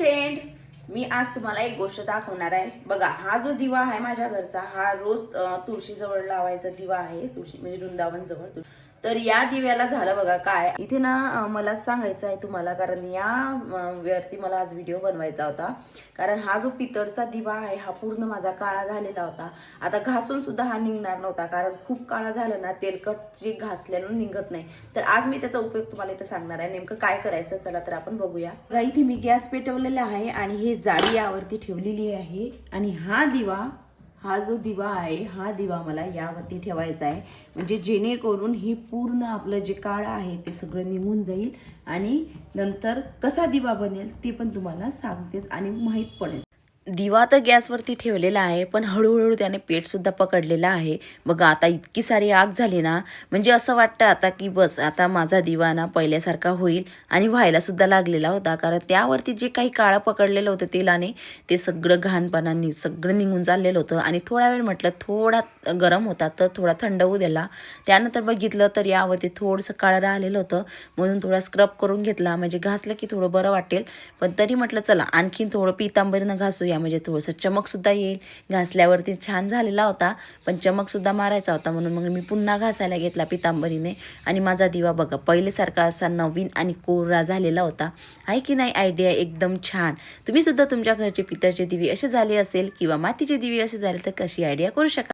Friend, मी आज तुम्हाला एक गोष्ट दाखवणार आहे। बघा, हा जो दिवा आहे माझ्या घरचा, हा रोज तुळशी जवळ लावायचा दिवा आहे। तुळशी म्हणजे वृंदावन जवळ। तर या दिव्याला झालं बघा काय, इथे ना मला सांगायचं आहे तुम्हाला, कारण या वरती मला आज व्हिडिओ बनवायचा होता। कारण हा जो पितळचा दिवा आहे हा पूर्ण माझा काळा झालेला होता। आता घासून सुद्धा हा निघणार नव्हता, कारण खूप काळा झाला ना, तेलकट जे घासल्यानं निघत नाही। तर आज मी त्याचा उपयोग तुम्हाला इथे सांगणार आहे, नेमकं काय करायचं। चला तर आपण बघूया। इथे मी गॅस पेटवलेला आहे आणि हे जाळी यावरती ठेवलेली आहे। आणि हा जो दिवा आहे, हा दिवा मला यावरती ठेवायचा आहे, म्हणजे जेणेकरून ही पूर्ण आपलं जे काळं आहे ते सगळं निघून जाईल। आणि नंतर कसा दिवा बनेल ते पण तुम्हाला सांगतेच आणि माहीत पडेल। दिवा तर गॅसवरती ठेवलेला आहे, पण हळूहळू त्याने पेट सुद्धा पकडलेला आहे। बघा, आता इतकी सारी आग झाली ना, म्हणजे असं वाटतं आता की बस आता माझा दिवा ना पहिल्यासारखा होईल। आणि व्हायला सुद्धा लागलेला होता, कारण त्यावरती जे काही काळं पकडलेलं होतं तेलाने, ते सगळं घाणपणाने सगळं निघून चाललेलं होतं। आणि थोडा वेळ म्हटलं थोडा गरम होता तर थोडा थंड होऊ दिला। त्यानंतर बघितलं तर यावरती थोडंसं काळं राहिलेलं होतं, म्हणून थोडा स्क्रब करून घेतला, म्हणजे घासलं की थोडं बरं वाटेल। पण तरी म्हटलं चला आणखीन थोडं पितांबरीनं घासूया, म्हणजे थोडंसं चमकसुद्धा येईल। घासल्यावरती छान झालेला होता, पण चमकसुद्धा मारायचा होता, म्हणून मग मी पुन्हा घासायला घेतला पितांबरीने। आणि माझा दिवा बघा पहिल्यासारखा असा नवीन आणि कोरा झालेला होता। आहे की नाही आयडिया एकदम छान। तुम्ही सुद्धा तुमच्या घरचे पितळचे दिवे असे झाले असेल किंवा मातीचे दिवे असे झाले तर कशी आयडिया करू शकाल।